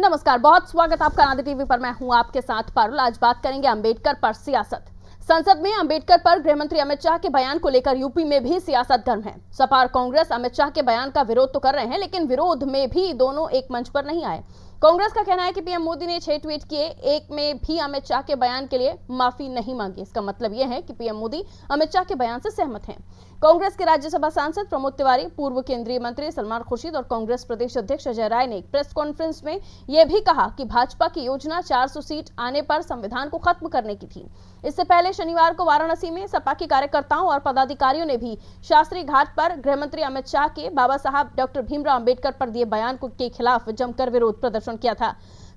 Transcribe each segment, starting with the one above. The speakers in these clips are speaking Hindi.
नमस्कार, बहुत स्वागत आपका आनंद टीवी पर। मैं हूं आपके साथ पारुल। आज बात करेंगे अंबेडकर पर सियासत। संसद में अंबेडकर पर गृहमंत्री अमित शाह के बयान को लेकर यूपी में भी सियासत गर्म है। सपा और कांग्रेस अमित शाह के बयान का विरोध तो कर रहे हैं, लेकिन विरोध में भी दोनों एक मंच पर नहीं आए। कांग्रेस का कहना है कि पीएम मोदी ने 6 ट्वीट किए, एक में भी अमित शाह के बयान के लिए माफी नहीं मांगी। इसका मतलब यह है कि पीएम मोदी अमित शाह के बयान से सहमत हैं। कांग्रेस के राज्यसभा सांसद प्रमोद तिवारी, पूर्व केंद्रीय मंत्री सलमान खुर्शीद और कांग्रेस प्रदेश अध्यक्ष अजय राय ने एक प्रेस कॉन्फ्रेंस में यह भी कहा कि भाजपा की योजना 400 सीट आने पर संविधान को खत्म करने की थी। इससे पहले शनिवार को वाराणसी में सपा के कार्यकर्ताओं और पदाधिकारियों ने भी शास्त्री घाट पर गृहमंत्री अमित शाह के बाबा साहब डॉक्टर भीमराव अंबेडकर पर दिए बयान के खिलाफ जमकर विरोध प्रदर्शन किया था।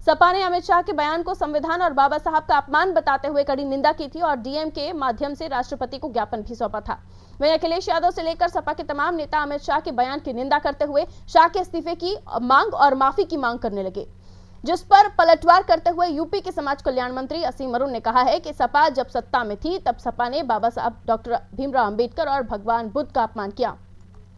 सपा ने अमित शाह के बयान को संविधान और बाबा साहब का अपमान बताते हुए कड़ी निंदा की थी और डीएम के माध्यम से राष्ट्रपति को ज्ञापन भी सौंपा था। वहीं अखिलेश यादव से लेकर सपा के तमाम नेता अमित शाह के बयान की निंदा करते हुए शाह के इस्तीफे की मांग और माफी की मांग करने लगे, जिस पर पलटवार करते हुए यूपी के समाज कल्याण मंत्री असीम अरुण ने कहा है कि सपा जब सत्ता में थी तब सपा ने बाबा साहब डॉक्टर भीमराव अंबेडकर और भगवान बुद्ध का अपमान किया।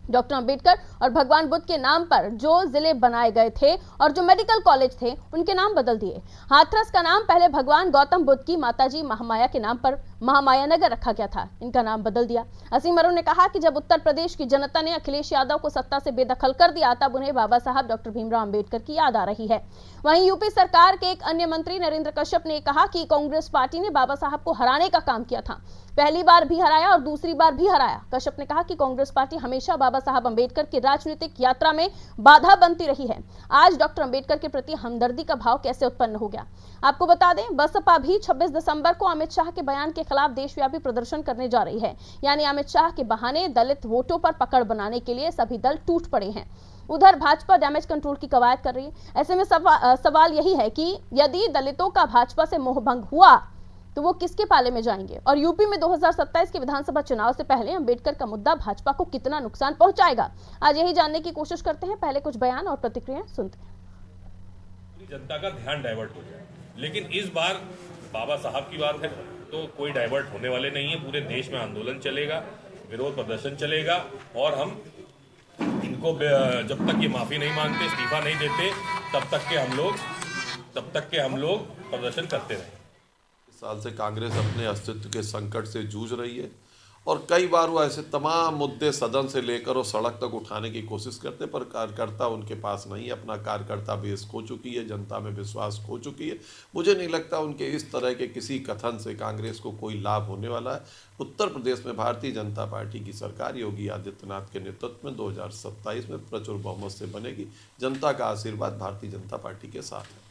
डॉक्टर अंबेडकर और भगवान बुद्ध के नाम पर जो जिले बनाए गए थे और जो मेडिकल कॉलेज थे उनके नाम बदल दिए। हाथरस का नाम पहले भगवान गौतम बुद्ध की माताजी महामाया के नाम पर महामाया नगर रखा गया था, इनका नाम बदल दिया। असीम अरुण ने कहा कि जब उत्तर प्रदेश की जनता ने अखिलेश यादव को सत्ता से बेदखल कर दिया तब उन्हें बाबा साहब डॉक्टर भीमराव अंबेडकर की याद आ रही है। वहीं यूपी सरकार के एक अन्य मंत्री नरेंद्र कश्यप ने कहा कि कांग्रेस पार्टी ने बाबा साहब को हराने का काम किया था, पहली बार भी हराया और दूसरी बार भी हराया। कश्यप ने कहा कि कांग्रेस पार्टी हमेशा बाबा साहब अंबेडकर की राजनीतिक यात्रा में बाधा बनती रही है। आज डॉक्टर अंबेडकर के प्रति हमदर्दी का भाव कैसे उत्पन्न हो गया? आपको बता दें, बसपा भी 26 दिसंबर को अमित शाह के बयान के खिलाफ देशव्यापी प्रदर्शन करने जा रही है। यानी अमित शाह के बहाने दलित वोटों पर पकड़ बनाने के लिए सभी दल टूट पड़े हैं। उधर भाजपा डैमेज कंट्रोल की कवायद कर रही है। ऐसे में सवाल यही है कि यदि दलितों का भाजपा से मोहभंग हुआ तो वो किसके पाले में जाएंगे? और यूपी में 2027 के विधानसभा चुनाव से पहले अंबेडकर का मुद्दा भाजपा को कितना नुकसान पहुंचाएगा, आज यही जानने की कोशिश करते हैं। पहले कुछ बयान और प्रतिक्रियाएं सुनते हैं। पूरी जनता का ध्यान डाइवर्ट हो जाए, लेकिन इस बार बाबा साहब की बात है तो कोई डाइवर्ट होने वाले नहीं है। पूरे देश में आंदोलन चलेगा, विरोध प्रदर्शन चलेगा और हम इनको जब तक ये माफी नहीं मांगते, इस्तीफा नहीं देते, तब तक के हम लोग प्रदर्शन करते रहे। साल से कांग्रेस अपने अस्तित्व के संकट से जूझ रही है और कई बार वो ऐसे तमाम मुद्दे सदन से लेकर और सड़क तक उठाने की कोशिश करते, पर कार्यकर्ता उनके पास नहीं है। अपना कार्यकर्ता बेस खो चुकी है, जनता में विश्वास खो चुकी है। मुझे नहीं लगता उनके इस तरह के किसी कथन से कांग्रेस को कोई लाभ होने वाला है। उत्तर प्रदेश में भारतीय जनता पार्टी की सरकार योगी आदित्यनाथ के नेतृत्व में 2027 में प्रचुर बहुमत से बनेगी। जनता का आशीर्वाद भारतीय जनता पार्टी के साथ है।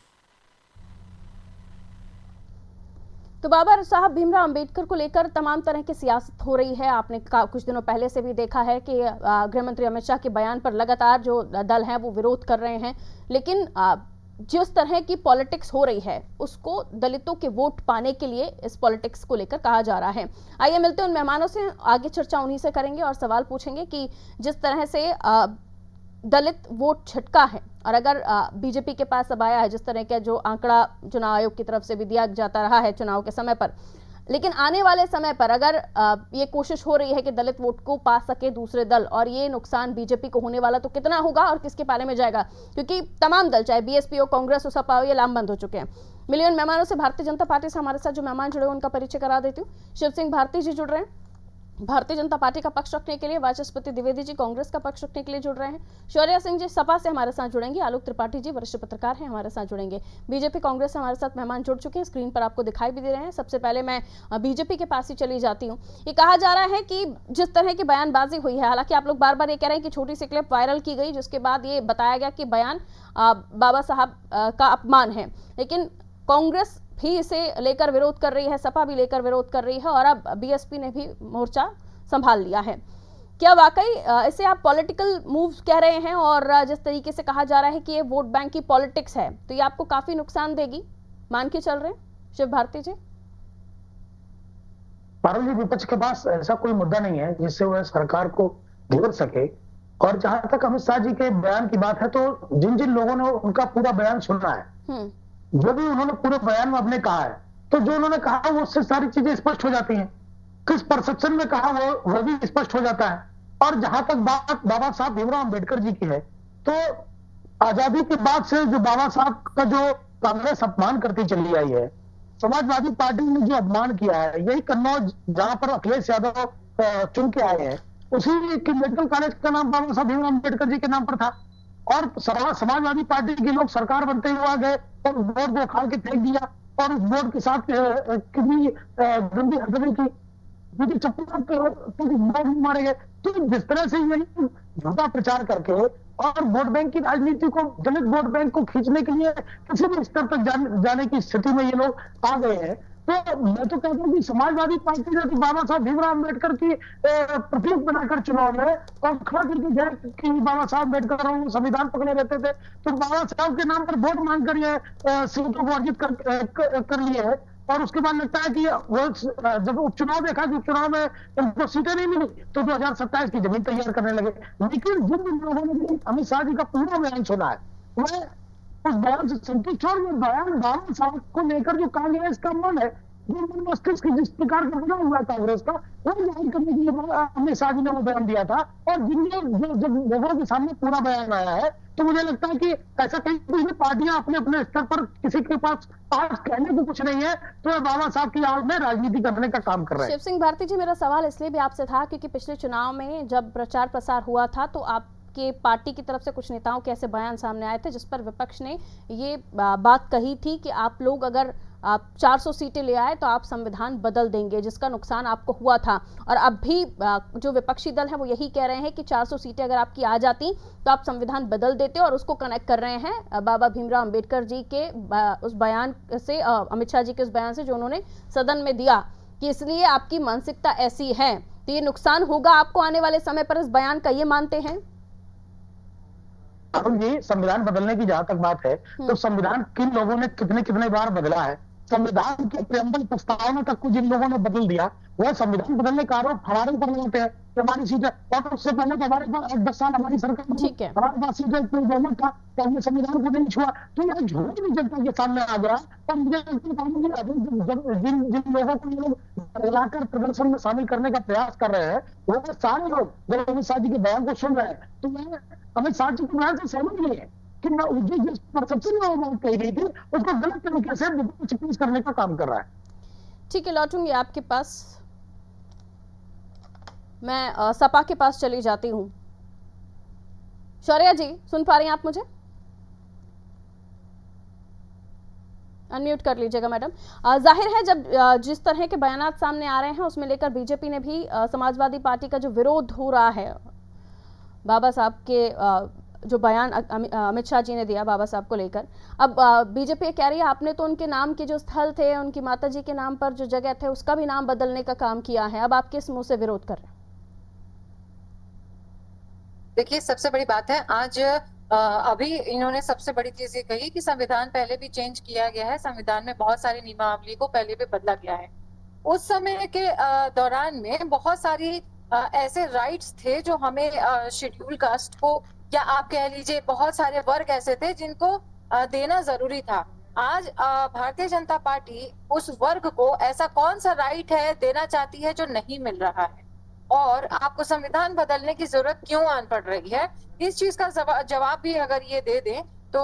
तो बाबा साहब भीमराव अंबेडकर को लेकर तमाम तरह की सियासत हो रही है। आपने कुछ दिनों पहले से भी देखा है कि गृहमंत्री अमित शाह के बयान पर लगातार जो दल हैं वो विरोध कर रहे हैं, लेकिन जिस तरह की पॉलिटिक्स हो रही है उसको दलितों के वोट पाने के लिए इस पॉलिटिक्स को लेकर कहा जा रहा है। आइए मिलते हैं उन मेहमानों से, आगे चर्चा उन्हीं से करेंगे और सवाल पूछेंगे कि जिस तरह से दलित वोट छटका है और अगर बीजेपी के पास अब आया है, जिस तरह का जो आंकड़ा चुनाव आयोग की तरफ से भी दिया जाता रहा है चुनाव के समय पर, लेकिन आने वाले समय पर अगर ये कोशिश हो रही है कि दलित वोट को पा सके दूसरे दल, और ये नुकसान बीजेपी को होने वाला तो कितना होगा और किसके पाले में जाएगा? क्योंकि तमाम दल, चाहे बीएसपी हो, कांग्रेस हो, सपा हो, ये लामबंद हो चुके हैं। मिलियन मेहमानों से भारतीय जनता पार्टी से हमारे साथ जो मेहमान जुड़े उनका परिचय करा देती हूँ। शिव सिंह भारती जी जुड़ रहे हैं भारतीय जनता पार्टी का पक्ष रखने के लिए, वाचस्पति द्विवेदी जी कांग्रेस का पक्ष रखने के लिए जुड़ रहे हैं, शौर्या सिंह जी सपा से हमारे साथ जुड़ेंगे, आलोक त्रिपाठी जी वरिष्ठ पत्रकार हैं हमारे साथ जुड़ेंगे, बीजेपी कांग्रेस से हमारे साथ मेहमान जुड़ चुके हैं, स्क्रीन पर आपको दिखाई भी दे रहे हैं। सबसे पहले मैं बीजेपी के पास ही चली जाती हूँ। ये कहा जा रहा है कि जिस तरह की बयानबाजी हुई है, हालांकि आप लोग बार बार ये कह रहे हैं कि छोटी सी क्लिप वायरल की गई जिसके बाद ये बताया गया कि बयान बाबा साहब का अपमान है, लेकिन कांग्रेस भी इसे लेकर विरोध कर रही है, सपा भी लेकर विरोध कर रही है और अब बीएसपी ने भी मोर्चा संभाल लिया है। क्या वाकई इसे आप पॉलिटिकल मूव कह रहे हैं? और जिस तरीके से कहा जा रहा है कि ये वोट बैंक की पॉलिटिक्स है, तो ये आपको काफी नुकसान देगी, मान के चल रहे हैं शिव भारती जी? पारुल जी, विपक्ष के पास ऐसा कोई मुद्दा नहीं है जिससे वह सरकार को घेर सके। और जहां तक अमित शाह जी के बयान की बात है, तो जिन जिन लोगों ने उनका पूरा बयान सुना है, जो भी उन्होंने पूरे बयान में अपने कहा है, तो जो उन्होंने कहा वो उससे सारी चीजें स्पष्ट हो जाती हैं। किस परसेप्शन में कहा वो भी स्पष्ट हो जाता है। और जहां तक बात बाबा साहब भीमराव अंबेडकर जी की है, तो आजादी के बाद से जो बाबा साहब का जो कांग्रेस अपमान करती चली आई है, समाजवादी पार्टी ने जो अपमान किया है, यही कन्नौज जहां पर अखिलेश यादव चुन के आए हैं, उसी के मेडिकल कॉलेज का नाम बाबा साहब भीमराव अम्बेडकर जी के नाम पर था। और समाजवादी पार्टी के लोग सरकार बनते हुए आ गए और उस बोर्ड को उखाड़ के फेंक दिया और उस बोर्ड के साथ कितनी गंदी हरकतें की, क्योंकि चप्पल मारे गए। तो जिस तरह से ये झूठा प्रचार करके और वोट बैंक की राजनीति को, दलित वोट बैंक को खींचने के लिए किसी भी स्तर तक जाने की स्थिति में ये लोग आ गए हैं। तो मैं तो कहता हूँ कि समाजवादी पार्टी ने तो बाबा साहब भीमराव अम्बेडकर की प्रतीक बनाकर चुनाव में और खड़ा करके गए कि बाबा साहब अम्बेडकर संविधान पकड़े रहते थे, तो बाबा साहब के नाम पर वोट मांग कर ये सीटों को अर्जित कर लिए है। और उसके बाद लगता है कि वो जब उपचुनाव देखा कि उपचुनाव में उनको सीटें नहीं मिली तो 2027 की जमीन तैयार करने लगे। लेकिन जिन लोगों ने अमित शाह जी का पूरा बयान सुना है, वह उस बयान से संतुष्ट और बयान बाबा साहब को लेकर जो कांग्रेस का मन है, जो मन मस्तिष्क जिस प्रकार का बना हुआ है कांग्रेस का, वो जाहिर करने के लिए अमित शाह जी ने वो बयान दिया था। और जब लोगों के सामने पूरा बयान आया है तो मुझे लगता है कि ऐसा कई पार्टियां अपने अपने स्तर पर किसी के पास आज कहने को कुछ नहीं है तो बाबा साहब की आड़ में राजनीति करने का काम कर रहे हैं। शिव सिंह भारती जी, मेरा सवाल इसलिए भी आपसे था क्योंकि पिछले चुनाव में जब प्रचार प्रसार हुआ था तो आपके पार्टी की तरफ से कुछ नेताओं के ऐसे बयान सामने आए थे जिस पर विपक्ष ने ये बात कही थी कि आप लोग अगर आप 400 सीटें ले आए तो आप संविधान बदल देंगे, जिसका नुकसान आपको हुआ था। और अब भी जो विपक्षी दल है वो यही कह रहे हैं कि 400 सीटें अगर आपकी आ जाती तो आप संविधान बदल देते, और उसको कनेक्ट कर रहे हैं बाबा भीमराव अम्बेडकर जी के उस बयान से, अमित शाह जी के उस बयान से जो उन्होंने सदन में दिया कि इसलिए आपकी मानसिकता ऐसी है। तो ये नुकसान होगा आपको आने वाले समय पर इस बयान का, ये मानते हैं? अरुण जी, संविधान बदलने की जहां तक बात है तो संविधान किन लोगों ने कितने कितने बार बदला है? संविधान के प्रेम्बल प्रस्तावना तक को जिन लोगों ने बदल दिया, वह संविधान बदलने का आरोप हमारे ऊपर लगाते हैं कि हमारी सीटें, और उससे पहले तो हमारे पास 10 साल हमारी सरकार, हमारे पास सीटें कोई बहुमत था तो हमने संविधान को नहीं छुआ। तो यह झूठ भी जनता के सामने आ गया। और मुझे जिन लोगों को ये लोग बदलाकर प्रदर्शन में शामिल करने का प्रयास कर रहे हैं, वो सारे लोग जब अमित शाह जी के बयान को सुन रहे हैं तो वह अमित शाह जी के बयान से सहमत नहीं है कि जिस परसेप्शन में वो बात कही गई थी उसको गलत तरीके से पेश करने का काम कर रहा है। ठीक है, लौटूंगी आपके पास। मैं सपा के पास चली जाती हूँ। शौर्या जी, सुन पा रही हैं आप मुझे? अनम्यूट कर लीजिएगा मैडम। जाहिर है जब जिस तरह के बयानात सामने आ रहे हैं उसमें लेकर बीजेपी ने भी समाजवादी पार्टी का जो विरोध हो रहा है बाबा साहब के जो बयान अमित शाह जी ने दिया बाबा साहब को लेकर, अब बीजेपी कह रही है आपने तो उनके नाम के जो स्थल थे, उनकी माता जी के नाम पर जो जगह थे, उसका भी नाम बदलने का काम किया है। अब आप किस मुंह से विरोध कर रहे हैं? देखिए, सबसे बड़ी बात है आज अभी इन्होंने सबसे बड़ी चीज ये कही कि संविधान पहले भी चेंज किया गया है, संविधान में बहुत सारी नियमावली को पहले भी बदला गया है। उस समय के दौरान में बहुत सारी ऐसे राइट्स थे जो हमें शेड्यूल कास्ट को, या आप कह लीजिए बहुत सारे वर्ग ऐसे थे जिनको देना जरूरी था। आज भारतीय जनता पार्टी उस वर्ग को ऐसा कौन सा राइट है देना चाहती है जो नहीं मिल रहा है, और आपको संविधान बदलने की जरूरत क्यों आन पड़ रही है, इस चीज का जवाब भी अगर ये दे दें तो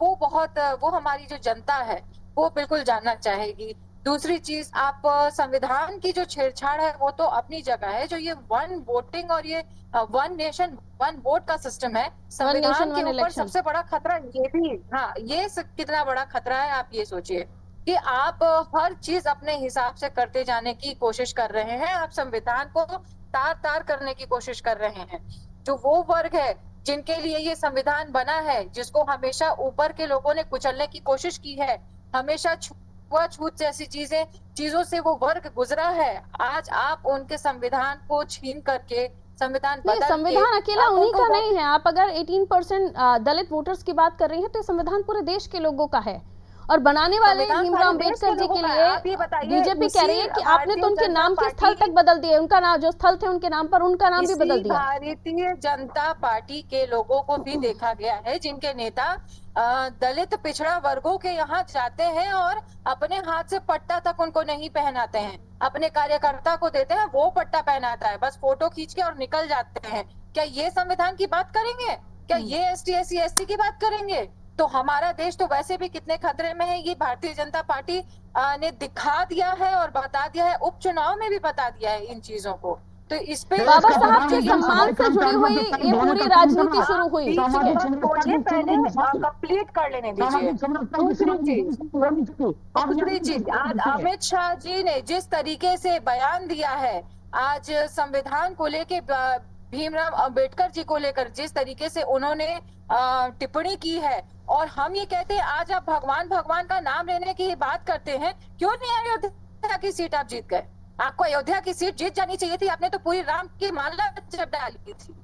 वो हमारी जो जनता है वो बिल्कुल जानना चाहेगी। दूसरी चीज, आप संविधान की जो छेड़छाड़ है वो तो अपनी जगह है, जो ये वन वोटिंग और ये वन नेशन वन वोट का सिस्टम है, संविधान के ऊपर सबसे बड़ा खतरा ये भी, हाँ, ये कितना बड़ा खतरा है आप ये सोचिए कि आप हर चीज अपने हिसाब से करते जाने की कोशिश कर रहे हैं, आप संविधान को तार तार करने की कोशिश कर रहे हैं। जो वो वर्ग है जिनके लिए ये संविधान बना है, जिसको हमेशा ऊपर के लोगों ने कुचलने की कोशिश की है, हमेशा छूत जैसी चीजों से वो वर्ग गुजरा है, आज आप उनके संविधान को छीन करके संविधान अकेला उन्हीं का नहीं है। आप अगर 18% दलित वोटर्स की बात कर रही हैं तो ये संविधान पूरे देश के लोगों का है, और बनाने वाले भीमराव अम्बेडकर जी के लिए बीजेपी कह रही है कि आपने तो उनके नाम के स्थल तक बदल दिए, उनका नाम जो स्थल थे उनके नाम पर उनका नाम भी बदल दिया। भारतीय जनता पार्टी के लोगों को भी देखा गया है जिनके नेता दलित पिछड़ा वर्गों के यहाँ जाते हैं और अपने हाथ से पट्टा तक उनको नहीं पहनाते हैं, अपने कार्यकर्ता को देते हैं, वो पट्टा पहनाता है, बस फोटो खींच के और निकल जाते हैं। क्या ये संविधान की बात करेंगे? क्या ये ST SC ST की बात करेंगे? तो हमारा देश तो वैसे भी कितने खतरे में है, ये भारतीय जनता पार्टी ने दिखा दिया है और बता दिया है, उपचुनाव में भी बता दिया है इन चीजों को। तो इस पे बाबा साहब के सम्मान से जुड़ी हुई ये पूरी राजनीति शुरू हुई। मुझे पहले कंप्लीट कर लेने दीजिए। दूसरी चीज, आज अमित शाह जी ने जिस तरीके से बयान दिया है, आज संविधान को लेके, भीमराव अंबेडकर जी को लेकर जिस तरीके से उन्होंने टिप्पणी की है, और हम ये कहते हैं आज आप भगवान भगवान का नाम लेने की बात करते हैं, क्यों नहीं अयोध्या की सीट आप जीत गए? आपको अयोध्या की सीट जीत जानी चाहिए थी, आपने तो पूरी राम की माला जब डाली थी।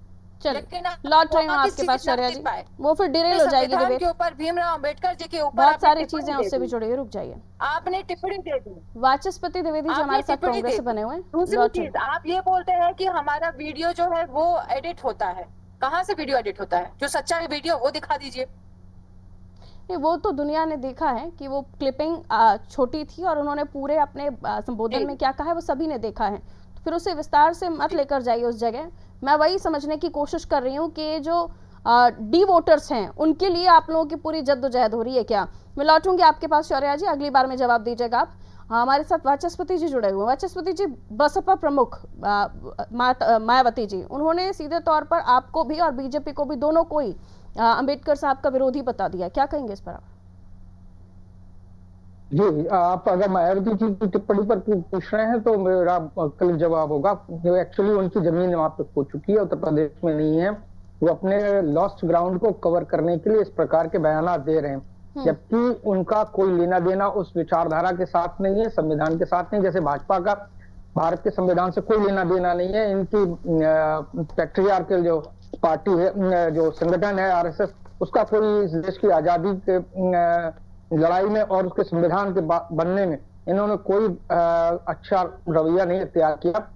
चलिए लौट रही हूँ आपके पास शौर्या जी, वो फिर डिरेल हो जाएगी डिबेट के ऊपर, भीमराव अंबेडकर जी के ऊपर बहुत सारी चीजें उससे भी जुड़ी हुई, रुक जाइए। आपने टिप्पणी दे दी। वाचस्पति द्विवेदी जी हमारे साथ कांग्रेस से बने हुए हैं। दूसरी चीज, आप ये बोलते हैं कि हमारा वीडियो जो है वो एडिट होता है। कहाँ से वीडियो एडिट होता है? जो सच्चा वीडियो वो दिखा दीजिए। वो तो दुनिया ने देखा है कि वो क्लिपिंग छोटी थी और उन्होंने पूरे अपने संबोधन में क्या कहा है वो सभी ने देखा है, तो फिर उसे विस्तार से मत लेकर जाइए उस जगह। मैं वही समझने की कोशिश कर रही हूँ कि जो डी वोटर्स हैं उनके लिए आप लोगों की पूरी जद्दोजहद हो रही है क्या? मैं लौटूंगी आपके पास शौर्या जी, अगली बार में जवाब दीजिएगा आप। हमारे साथ वाचस्पति जी जुड़े हुए हैं। वाचस्पति जी, बसपा प्रमुख मायावती जी, उन्होंने सीधे तौर पर आपको भी और बीजेपी को भी, दोनों को ही अंबेडकर साहब का विरोधी बता दिया, क्या कहेंगे इस पर आप? जी, आप अगर मायावती जी की टिप्पणी पर पूछ रहे हैं तो मेरा कल जवाब होगा। जो एक्चुअली उनकी जमीन वहां पे खो चुकी है, उत्तर प्रदेश में नहीं है। वो अपने लॉस्ट ग्राउंड को कवर करने के लिए इस प्रकार के बयान दे रहे हैं, जबकि उनका कोई लेना देना उस विचारधारा के साथ नहीं है, संविधान के साथ नहीं। जैसे भाजपा का भारत के संविधान से कोई लेना देना नहीं है। इनकी पैट्रियार्कल जो पार्टी है, जो संगठन है RSS, उसका कोई इस देश की आजादी के लड़ाई में और उसके संविधान के बनने में इन्होंने कोई अच्छा रवैया नहीं इख्तियार किया।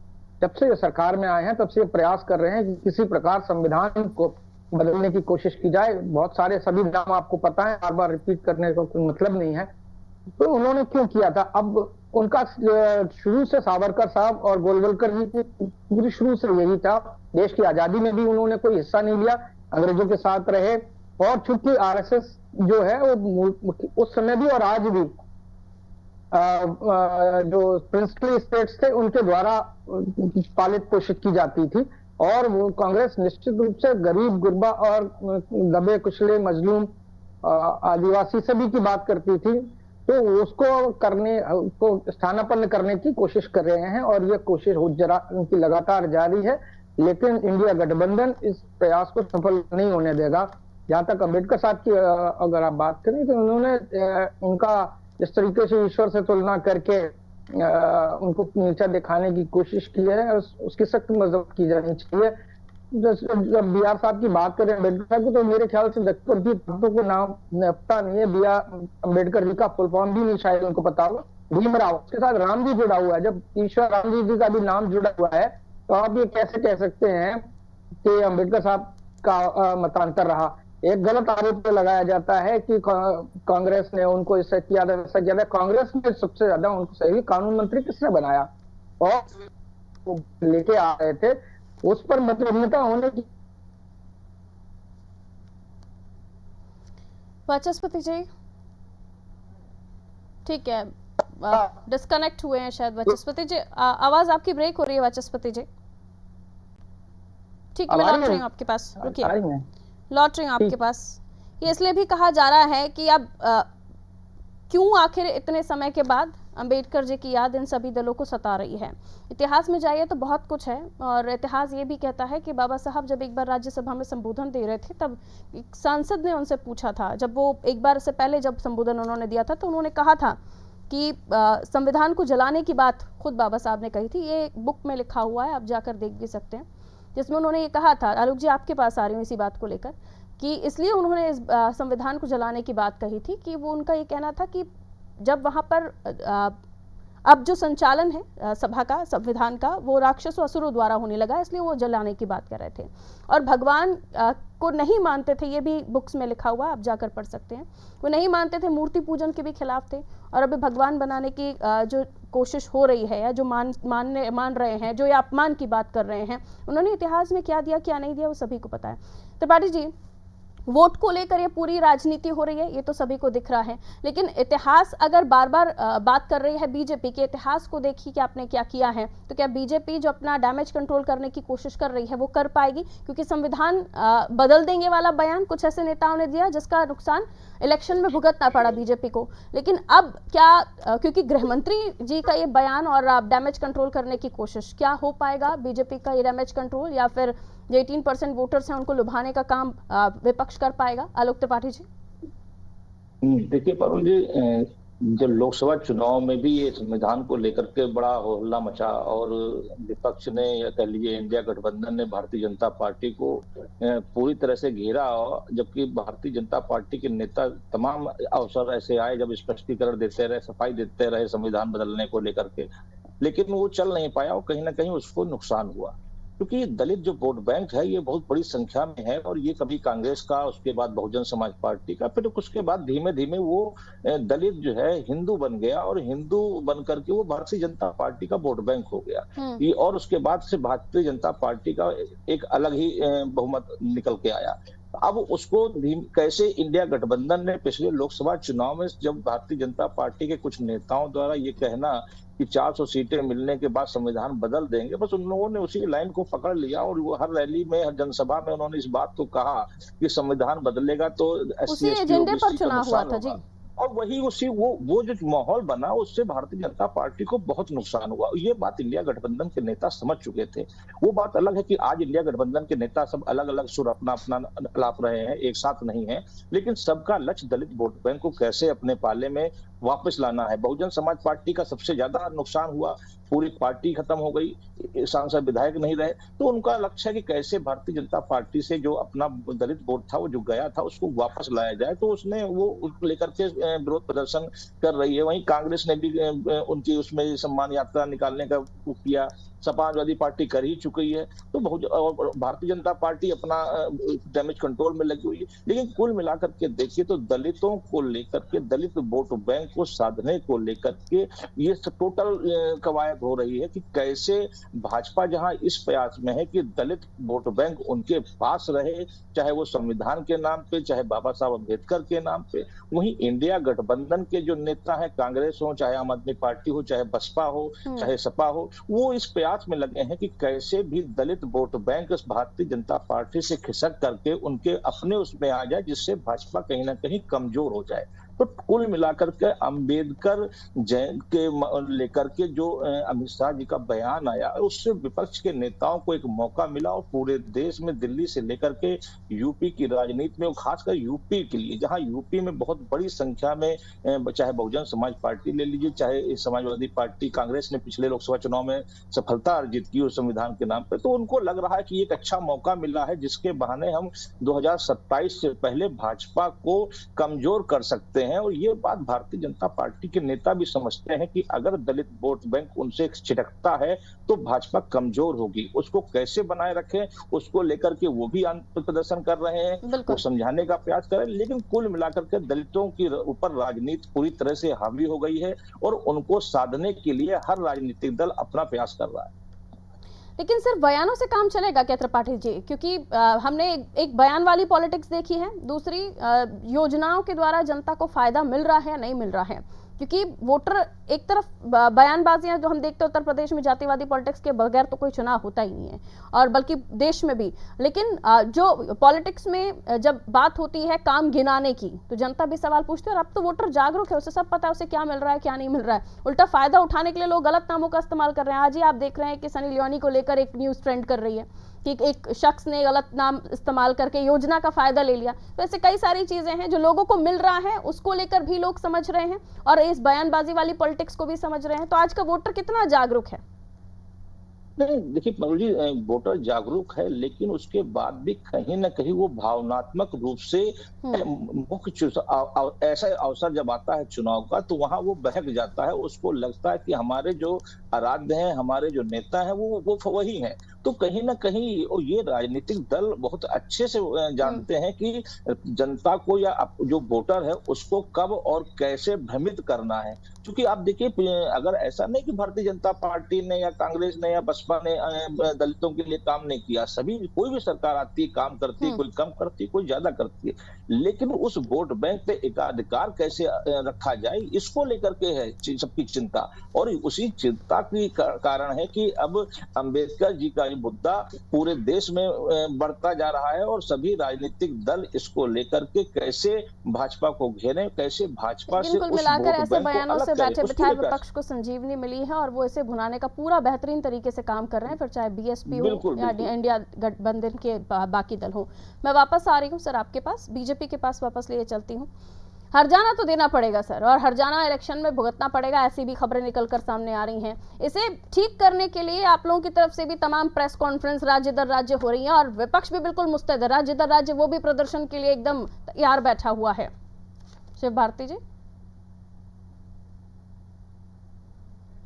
जब से ये सरकार में आए हैं तब से ये प्रयास कर रहे हैं कि किसी प्रकार संविधान को बदलने की कोशिश की जाए। बहुत सारे सभी नाम आपको पता है, बार बार रिपीट करने का कोई मतलब नहीं है। तो उन्होंने क्यों किया था? अब उनका शुरू से सावरकर साहब और गोलवलकर जी की पूरी शुरू से यही था। देश की आजादी में भी उन्होंने कोई हिस्सा नहीं लिया, अंग्रेजों के साथ रहे। और चूंकि RSS जो है वो उस समय भी और आज भी जो प्रिंसली स्टेट्स थे उनके द्वारा पालित पोषित की जाती थी, और वो कांग्रेस निश्चित रूप से गरीब गुरबा और दबे कुचले मजलूम आदिवासी सभी की बात करती थी। तो उसको करने को स्थानापन्न करने की कोशिश कर रहे हैं, और ये कोशिश उनकी लगातार जारी है। लेकिन इंडिया गठबंधन इस प्रयास को सफल नहीं होने देगा। जहां तक अंबेडकर साहब की अगर आप बात करें तो उन्होंने उनका जिस तरीके से ईश्वर से तुलना करके उनको नीचा दिखाने की कोशिश की है, उसकी सख्त मजम्मत की जानी चाहिए। जब BR साहब की बात करें अम्बेडकर साहब की, तो मेरे ख्याल से की बातों को नाम पता नहीं है। BR अम्बेडकर जी का फुल फॉर्म भी नहीं शायद उनको पता होगा। भीमराव, उसके साथ राम जी जुड़ा हुआ है। जब ईश्वर राम जी का भी नाम जुड़ा हुआ है तो आप ये कैसे कह सकते हैं कि अम्बेडकर साहब का मतांतर रहा? एक गलत आरोप लगाया जाता है कि कांग्रेस ने उनको इससे किया था, वैसा किया था। कांग्रेस में सबसे ज्यादा उनको सही कानून मंत्री किसने बनाया और लेके आ रहे थे, उस पर मतभिन्नता होने की। वाचस्पति जी, ठीक है, डिस्कनेक्ट हुए हैं शायद वाचस्पति जी। आवाज आपकी ब्रेक हो रही है वाचस्पति जी। ठीक है, मैं लौट रही हूँ आपके पास, रुकिए, लौट रही हूँ आपके पास। ये इसलिए भी कहा जा रहा है कि अब क्यों आखिर इतने समय के बाद अंबेडकर जी की याद इन सभी दलों को सता रही है। इतिहास में जाइए तो बहुत कुछ है, और इतिहास ये भी कहता है कि बाबा साहब जब एक बार राज्यसभा में संबोधन दे रहे थे, तब एक सांसद ने उनसे पूछा था, जब वो एक बार से पहले जब संबोधन उन्होंने दिया था, तो उन्होंने कहा था कि संविधान को जलाने की बात खुद बाबा साहब ने कही थी। ये बुक में लिखा हुआ है, आप जाकर देख भी सकते हैं, जिसमें उन्होंने ये कहा था। आलोक जी, आपके पास आ रही हूँ इसी बात को लेकर, कि इसलिए उन्होंने इस संविधान को जलाने की बात कही थी कि वो उनका ये कहना था कि जब वहाँ पर अब जो संचालन है सभा का, संविधान का, वो राक्षसों असुरों द्वारा होने लगा, इसलिए वो जलाने की बात कर रहे थे। और भगवान को नहीं मानते थे, ये भी बुक्स में लिखा हुआ, आप जाकर पढ़ सकते हैं। वो नहीं मानते थे, मूर्ति पूजन के भी खिलाफ थे, और अभी भगवान बनाने की जो कोशिश हो रही है, या जो मान रहे हैं, जो ये अपमान की बात कर रहे हैं, उन्होंने इतिहास में क्या दिया क्या नहीं दिया वो सभी को पता है। त्रिपाठी जी, वोट को लेकर ये पूरी राजनीति हो रही है, ये तो सभी को दिख रहा है। लेकिन इतिहास अगर बार बार बात कर रही है बीजेपी के इतिहास को, देखिए कि आपने क्या किया है, तो क्या बीजेपी जो अपना डैमेज कंट्रोल करने की कोशिश कर रही है वो कर पाएगी? क्योंकि संविधान बदल देंगे वाला बयान कुछ ऐसे नेताओं ने दिया जिसका नुकसान इलेक्शन में भुगतना पड़ा बीजेपी को। लेकिन अब क्या, क्योंकि गृह मंत्री जी का ये बयान और डैमेज कंट्रोल करने की कोशिश, क्या हो पाएगा बीजेपी का ये डैमेज कंट्रोल, या फिर जो 18% वोटर्स हैं उनको लुभाने का काम विपक्ष कर पाएगा? आलोक त्रिपाठी जी। देखिए पारुल जी, जब लोकसभा चुनाव में भी ये संविधान को लेकर के बड़ा हल्ला मचा और विपक्ष ने या कह लीजिए इंडिया गठबंधन ने भारतीय जनता पार्टी को पूरी तरह से घेरा, जबकि भारतीय जनता पार्टी के नेता तमाम अवसर ऐसे आए जब स्पष्टीकरण देते रहे, सफाई देते रहे संविधान बदलने को लेकर के, लेकिन वो चल नहीं पाया और कहीं ना कहीं उसको नुकसान हुआ। क्योंकि दलित जो वोट बैंक है ये बहुत बड़ी संख्या में है और ये कभी कांग्रेस का, उसके बाद बहुजन समाज पार्टी का, फिर उसके बाद धीमे धीमे वो दलित जो है हिंदू बन गया और हिंदू बन करके वो भारतीय जनता पार्टी का वोट बैंक हो गया। ये और उसके बाद से भारतीय जनता पार्टी का एक अलग ही बहुमत निकल के आया। अब उसको कैसे इंडिया गठबंधन ने पिछले लोकसभा चुनाव में, जब भारतीय जनता पार्टी के कुछ नेताओं द्वारा ये कहना कि 400 सीटें मिलने के बाद संविधान बदल देंगे, बस उन लोगों ने उसी लाइन को पकड़ लिया और वो हर रैली में, हर जनसभा में उन्होंने इस बात को कहा कि संविधान बदलेगा तो उसी एजेंडे पर चुनाव हुआ था जी। और वही उसी वो जो माहौल बना उससे भारतीय जनता पार्टी को बहुत नुकसान हुआ। ये बात इंडिया गठबंधन के नेता समझ चुके थे। वो बात अलग है कि आज इंडिया गठबंधन के नेता सब अलग अलग सुर अपना अपना अलाप रहे हैं, एक साथ नहीं है, लेकिन सबका लक्ष्य दलित वोट बैंक को कैसे अपने पाले में वापस लाना है। बहुजन समाज पार्टी का सबसे ज्यादा नुकसान हुआ, पूरी पार्टी खत्म हो गई, सांसद विधायक नहीं रहे, तो उनका लक्ष्य है कि कैसे भारतीय जनता पार्टी से जो अपना दलित वोट था, वो जो गया था, उसको वापस लाया जाए। तो उसने वो लेकर के विरोध प्रदर्शन कर रही है। वहीं कांग्रेस ने भी उनकी उसमें सम्मान यात्रा निकालने का किया, समाजवादी पार्टी कर ही चुकी है, तो भारतीय जनता पार्टी अपना डैमेज कंट्रोल में लगी हुई है। लेकिन कुल मिलाकर के देखिए तो दलितों को लेकर के, दलित वोट बैंक को साधने को लेकर के ये टोटल कवायद हो रही है कि कैसे भाजपा जहां इस प्रयास में है कि दलित वोट बैंक उनके पास रहे, चाहे वो संविधान के नाम पे, चाहे बाबा साहब अम्बेडकर के नाम पे, वहीं इंडिया गठबंधन के जो नेता है, कांग्रेस हो, चाहे आम आदमी पार्टी हो, चाहे बसपा हो, चाहे सपा हो, वो इस प्रयास में लगे हैं कि कैसे भी दलित vote bank Bharatiya Janata party से खिसक करके उनके अपने उसमें आ जाए, जिससे भाजपा कहीं ना कहीं कमजोर हो जाए। तो कुल मिलाकर के अंबेडकर जयंती के लेकर के जो अमित शाह जी का बयान आया, उससे विपक्ष के नेताओं को एक मौका मिला और पूरे देश में, दिल्ली से लेकर के यूपी की राजनीति में, खासकर यूपी के लिए, जहां यूपी में बहुत बड़ी संख्या में, चाहे बहुजन समाज पार्टी ले लीजिए, चाहे समाजवादी पार्टी, कांग्रेस ने पिछले लोकसभा चुनाव में सफलता अर्जित की उस संविधान के नाम पर, तो उनको लग रहा है कि एक अच्छा मौका मिला है जिसके बहाने हम 2027 से पहले भाजपा को कमजोर कर सकते हैं। और ये बात भारतीय जनता पार्टी के नेता भी समझते हैं कि अगर दलित वोट बैंक उनसे छिटकता है तो भाजपा कमजोर होगी। उसको कैसे बनाए रखें, उसको लेकर के वो भी प्रदर्शन कर रहे हैं, वो समझाने का प्रयास कर रहे हैं। लेकिन कुल मिलाकर के दलितों के ऊपर राजनीति पूरी तरह से हावी हो गई है और उनको साधने के लिए हर राजनीतिक दल अपना प्रयास कर रहा है। लेकिन सिर्फ बयानों से काम चलेगा क्या त्रिपाठी जी? क्योंकि हमने एक बयान वाली पॉलिटिक्स देखी है, दूसरी योजनाओं के द्वारा जनता को फायदा मिल रहा है या नहीं मिल रहा है। क्योंकि वोटर एक तरफ बयानबाजियां जो हम देखते हैं उत्तर प्रदेश में, जातिवादी पॉलिटिक्स के बगैर तो कोई चुनाव होता ही नहीं है, और बल्कि देश में भी। लेकिन जो पॉलिटिक्स में जब बात होती है काम गिनाने की, तो जनता भी सवाल पूछते है। और अब तो वोटर जागरूक है, उसे सब पता है उसे क्या मिल रहा है, क्या नहीं मिल रहा है। उल्टा फायदा उठाने के लिए लोग गलत नामों का इस्तेमाल कर रहे हैं। आज ही आप देख रहे हैं कि सनी लियोनी को लेकर एक न्यूज ट्रेंड कर रही है कि एक शख्स ने गलत नाम इस्तेमाल करके योजना का फायदा ले लिया। तो ऐसे कई सारी चीजें हैं जो लोगों को मिल रहा है, उसको लेकर भी लोग समझ रहे हैं और इस बयानबाजी वाली पॉलिटिक्स को भी समझ रहे हैं। तो आज का वोटर कितना जागरूक है? नहीं, देखिए परुल जी, वोटर जागरूक है, लेकिन उसके बाद भी कहीं ना कहीं वो भावनात्मक रूप से मुख्य ऐसा अवसर जब आता है चुनाव का, तो वहां वो बहक जाता है। उसको लगता है कि हमारे जो आराध्य हैं, हमारे जो नेता हैं वो वही हैं। तो कहीं ना कहीं ये राजनीतिक दल बहुत अच्छे से जानते हैं कि जनता को या जो वोटर है उसको कब और कैसे भ्रमित करना है। क्योंकि आप देखिए, अगर ऐसा नहीं कि भारतीय जनता पार्टी ने या कांग्रेस ने या बसपा ने दलितों के लिए काम नहीं किया, सभी कोई भी सरकार आती है काम करती है, कोई कम करती है, कोई ज्यादा करती है, लेकिन उस वोट बैंक पे एकाधिकार कैसे रखा जाए इसको लेकर के है सबकी चिंता। और उसी चिंता की कारण है कि अब अंबेडकर जी का ये मुद्दा पूरे देश में बढ़ता जा रहा है और सभी राजनीतिक दल इसको लेकर के कैसे भाजपा को घेरे, कैसे भाजपा से कुल मिलाकर ऐसे बयानों से बैठे बिठाए विपक्ष को संजीवनी मिली है और वो इसे भुनाने का पूरा बेहतरीन तरीके से काम कर रहे हैं, फिर चाहे बीएसपी हो या इंडिया गठबंधन के बाकी दल हो। मैं वापस आ रही हूँ सर आपके पास, बीजेपी के पास वापस लिए चलती हूँ। हरजाना तो देना पड़ेगा सर, और हरजाना इलेक्शन में भुगतना पड़ेगा, ऐसी भी खबरें निकलकर सामने आ रही हैं। इसे ठीक करने के लिए आप लोगों की तरफ से भी तमाम प्रेस कॉन्फ्रेंस राज्य दर राज्य हो रही है और विपक्ष भी बिल्कुल मुस्तैद है, राज्य दर राज्य वो भी प्रदर्शन के लिए एकदम तैयार बैठा हुआ है। शिव भारती जी,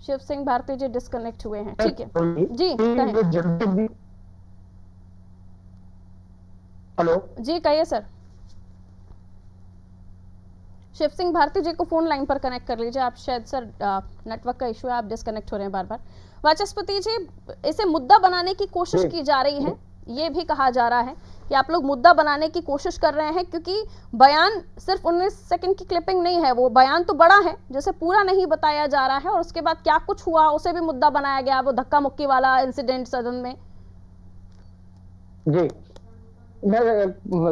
शिव सिंह भारती जी डिस्कनेक्ट हुए हैं, ठीक है जी, कहें। हेलो जी कहिए सर। शिव सिंह भारती जी को फोन लाइन पर कनेक्ट कर लीजिए आप, शायद सर नेटवर्क का इशू है, आप डिस्कनेक्ट हो रहे हैं बार बार। वाचस्पति जी, इसे मुद्दा बनाने की कोशिश की जा रही है, ये भी कहा जा रहा है कि आप लोग मुद्दा बनाने की कोशिश कर रहे हैं, क्योंकि बयान सिर्फ 19 सेकंड की क्लिपिंग नहीं है, वो बयान तो बड़ा है जिसे पूरा नहीं बताया जा रहा है और उसके बाद क्या कुछ हुआ उसे भी मुद्दा बनाया गया, वो धक्का मुक्की वाला इंसिडेंट सदन में। जी, मैं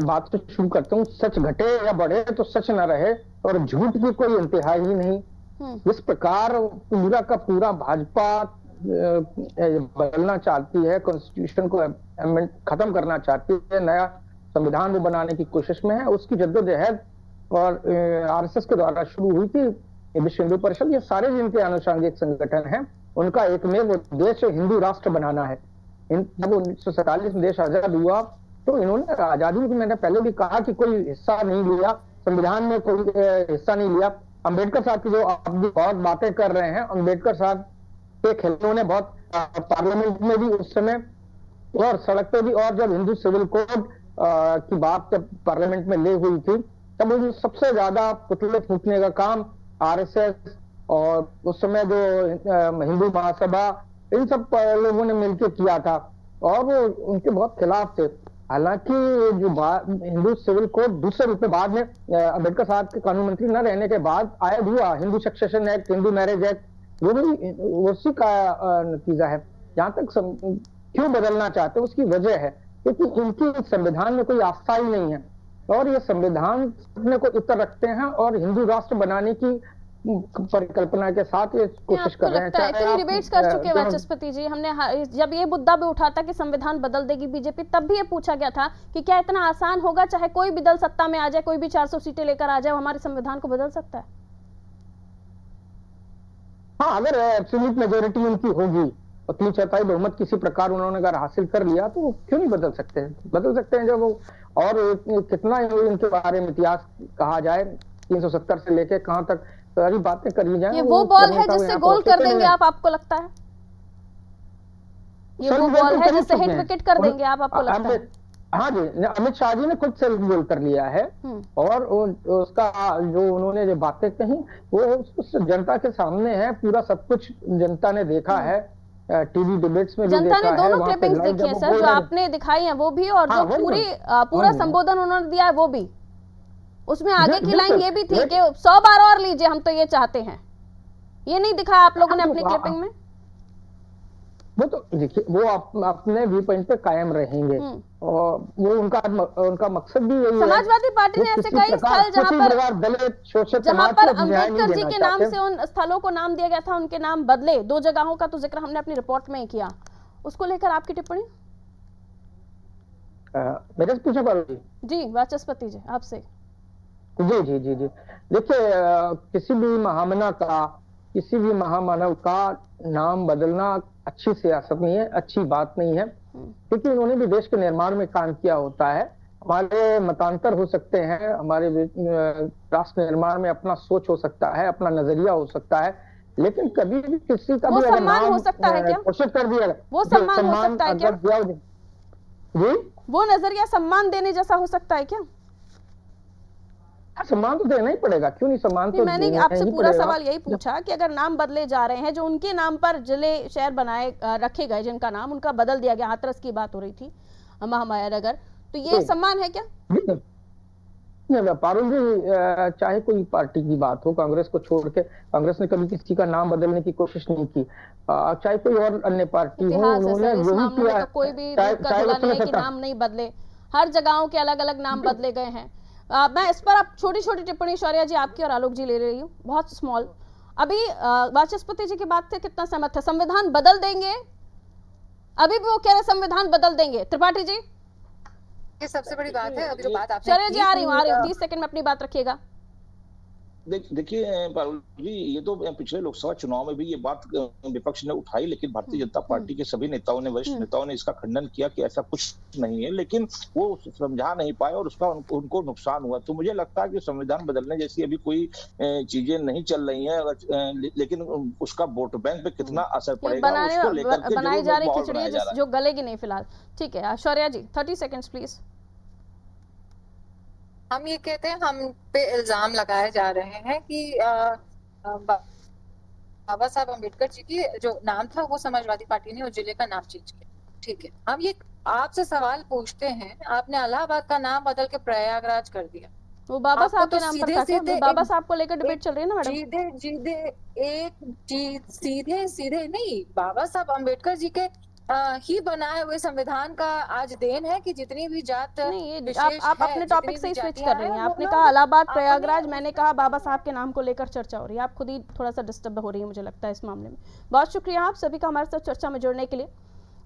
बात से शुरू करता हूँ। सच घटे या बढ़े तो सच न रहे और झूठ की कोई इंतहा ही नहीं। इस प्रकार पूरा का पूरा भाजपा बदलना चाहती है, कॉन्स्टिट्यूशन को खत्म करना चाहती है, नया संविधान वो बनाने की कोशिश में है। उसकी जद्दोजहद और आरएसएस के द्वारा शुरू हुई थी, विश्व हिंदू परिषद, ये सारे जिनके आनुषंगिक संगठन हैं, उनका एकमेव उद्देश्य हिंदू राष्ट्र बनाना है। जब 1947 में देश आजाद हुआ तो इन्होंने आजादी में, मैंने पहले भी कहा कि कोई हिस्सा नहीं लिया, संविधान में कोई हिस्सा नहीं लिया। अंबेडकर साहब की जो आप बहुत बातें कर रहे हैं, अंबेडकर साहब के खिलाफ ने बहुत पार्लियामेंट में भी उस समय और सड़क पे भी, और जब हिंदू सिविल कोड की बात जब पार्लियामेंट में ले हुई थी तब वो सबसे ज्यादा पुतले फूकने का काम आरएसएस और उस समय जो हिंदू महासभा, इन सब लोगों ने मिलकर किया था और वो उनके बहुत खिलाफ थे। हालांकि जो हिंदू सिविल कोड दूसरे रूप में बाद में अंबेडकर साहब के कानून मंत्री न रहने के बाद आया हुआ Hindu succession act, Hindu marriage act, वो भी उसी का नतीजा है। जहां तक क्यों बदलना चाहते हैं उसकी वजह है क्योंकि इनकी संविधान में कोई आस्था ही नहीं है और ये संविधान अपने को इतर रखते हैं और हिंदू राष्ट्र बनाने की परिकल्पना के साथ ये कोशिश कर रहे हैं। इतनी डिबेट्स कर चुके हैं वाचस्पति जी, हमने जब ये मुद्दा भी उठा था कि संविधान बदल देगी बीजेपी, तब भी ये पूछा गया था कि क्या इतना आसान होगा, चाहे कोई भी दल सत्ता में आ जाए, कोई भी 400 सीटें लेकर आ जाए, हमारे संविधान को बदल सकता है? हाँ, अगर एब्सोल्यूट मेजोरिटी उनकी होगी, उतनी चौथाई बहुमत किसी प्रकार उन्होंने अगर हासिल कर लिया तो क्यों नहीं बदल सकते हैं? बदल सकते हैं। जब वो और कितना इनके बारे में इतिहास कहा जाए, 370 से लेके कहां तक सारी बातें करी जाए। ये वो बॉल है जिससे गोल कर देंगे आप, आपको लगता है? ये वो बॉल है जिससे हिट विकेट कर देंगे आप, आपको लगता है? हाँ जी, अमित शाह जी ने खुद से गोल कर लिया है और उसका जो उन्होंने जो बातें कही वो उस जनता के सामने है, पूरा सब कुछ जनता ने देखा है, टीवी डिबेट्स में भी जनता देखा ने दोनों क्लिपिंग्स देखी है सर, जो आपने दिखाई है वो भी और जो पूरा संबोधन उन्होंने दिया है वो भी। उसमें आगे की लाइन ये भी थी कि 100 बार और लीजिए, हम तो ये चाहते हैं। ये नहीं दिखाया आप लोगों ने अपनी क्लिपिंग में? वो तो देखिए, वो अपने व्यू पॉइंट पे कायम रहेंगे और वो उनका मकसद भी यही है। समाजवादी पार्टी ने ऐसे कई स्थल जहां पर अम्बेडकर जी के नाम से उन स्थलों को नाम दिया गया था, उनके नाम बदले, 2 जगहों का तो जिक्र हमने अपनी रिपोर्ट में ही किया, उसको लेकर आपकी टिप्पणी? मेरे से पूछा पारोगी? जी वाचस्पति जी, आपसे। जी जी जी जी, देखिए किसी भी महामना का, किसी भी महामानव का नाम बदलना अच्छी सियासत नहीं है, अच्छी बात नहीं है, क्योंकि उन्होंने भी देश के निर्माण में काम किया होता है। हमारे मतांतर हो सकते हैं, हमारे राष्ट्र निर्माण में अपना सोच हो सकता है, अपना नजरिया हो सकता है, लेकिन कभी भी किसी का वो भी अगर सम्मान नाम हो सकता है क्या? घोषित कर दिया, वो सम्मान हो सकता है क्या? अगर दिया जी, वो नजरिया सम्मान देने जैसा हो सकता है क्या? हाँ, सम्मान तो देना ही पड़ेगा, क्यों नहीं, सम्मान नहीं, तो मैंने देना आपसे ही पूरा पड़ेगा। सवाल यही पूछा कि अगर नाम बदले जा रहे हैं, जो उनके नाम पर जिले शहर बनाए रखे गए, जिनका नाम उनका बदल दिया गया, हाथरस की बात हो रही थी, महामाया नगर, तो ये सम्मान है क्या? नहीं, पारुल जी, चाहे कोई पार्टी की बात हो, कांग्रेस को छोड़ के कांग्रेस ने कभी किसी का नाम बदलने की कोशिश नहीं की, चाहे कोई और अन्य पार्टी हो, उन्होंने इस यही मामले में किया। तो कोई भी चाहे रूप का खुला नहीं है कि नाम नहीं बदले, हर जगहों के अलग अलग नाम बदले गए हैं। मैं इस पर आप छोटी छोटी टिप्पणी शौर्या जी आपकी और आलोक जी ले रही हूँ, बहुत स्मॉल। अभी वाचस्पति जी की बात से कितना सहमत है? संविधान बदल देंगे, अभी भी वो कह रहे संविधान बदल देंगे। त्रिपाठी जी, ये सबसे बड़ी बात है। अभी जो बात आपने शौर्या जी आ रही हूँ, 30 सेकंड में अपनी बात रखिएगा। देखिए पारुल जी, ये तो पिछले लोकसभा चुनाव में भी ये बात विपक्ष ने उठाई, लेकिन भारतीय जनता पार्टी के सभी नेताओं ने, वरिष्ठ नेताओं ने इसका खंडन किया कि ऐसा कुछ नहीं है, लेकिन वो समझा नहीं पाए और उसका उनको नुकसान हुआ। तो मुझे लगता है कि संविधान बदलने जैसी अभी कोई चीजें नहीं चल रही है, लेकिन उसका वोट बैंक पे कितना असर पड़ेगा उसको लेकर के बनाई जा रही माहौल बनाया जा रहा खिचड़ी जो गलेगी नहीं फिलहाल। ठीक है शौर्या जी, 30 सेकंड्स प्लीज। हम ये कहते हैं, हम पे इल्जाम लगाए जा रहे हैं कि बाबा साहब अम्बेडकर जी की जो नाम था वो समाजवादी पार्टी ने उस जिले का नाम चेंज किया। ठीक है, हम ये आपसे सवाल पूछते हैं, आपने इलाहाबाद का नाम बदल के प्रयागराज कर दिया, वो बाबा साहब के तो नाम पर था क्या? बाबा साहब को लेकर डिबेट चल रही है ना मैडम? सीधे नहीं, बाबा साहब अम्बेडकर जी के ही बनाए हुए संविधान का आज देन है कि जितनी भी जात नहीं, आप अपने टॉपिक से ही स्विच कर रही हैं। आपने कहा इलाहाबाद प्रयागराज, मैंने कहा बाबा साहब के नाम को लेकर चर्चा हो रही है। आप खुद ही थोड़ा सा डिस्टर्ब हो रही है मुझे लगता है इस मामले में। बहुत शुक्रिया आप सभी का हमारे साथ चर्चा में जुड़ने के लिए।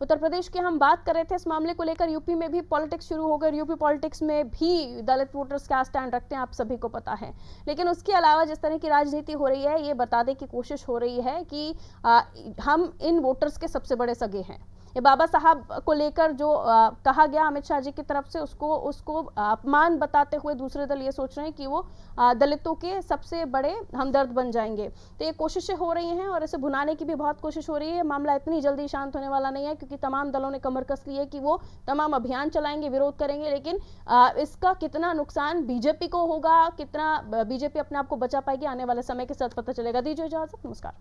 उत्तर प्रदेश के हम बात कर रहे थे इस मामले को लेकर, यूपी में भी पॉलिटिक्स शुरू हो गई। यूपी पॉलिटिक्स में भी दलित वोटर्स क्या स्टैंड रखते हैं आप सभी को पता है, लेकिन उसके अलावा जिस तरह की राजनीति हो रही है, ये बताने की कोशिश हो रही है कि हम इन वोटर्स के सबसे बड़े सगे हैं। ये बाबा साहब को लेकर जो कहा गया अमित शाह जी की तरफ से, उसको अपमान बताते हुए दूसरे दल ये सोच रहे हैं कि वो दलितों के सबसे बड़े हमदर्द बन जाएंगे। तो ये कोशिशें हो रही हैं और इसे भुनाने की भी बहुत कोशिश हो रही है। मामला इतनी जल्दी शांत होने वाला नहीं है, क्योंकि तमाम दलों ने कमर कस ली है कि वो तमाम अभियान चलाएंगे, विरोध करेंगे, लेकिन इसका कितना नुकसान बीजेपी को होगा, कितना बीजेपी अपने आप को बचा पाएगी, आने वाले समय के साथ पता चलेगा। दीजिए इजाजत, नमस्कार।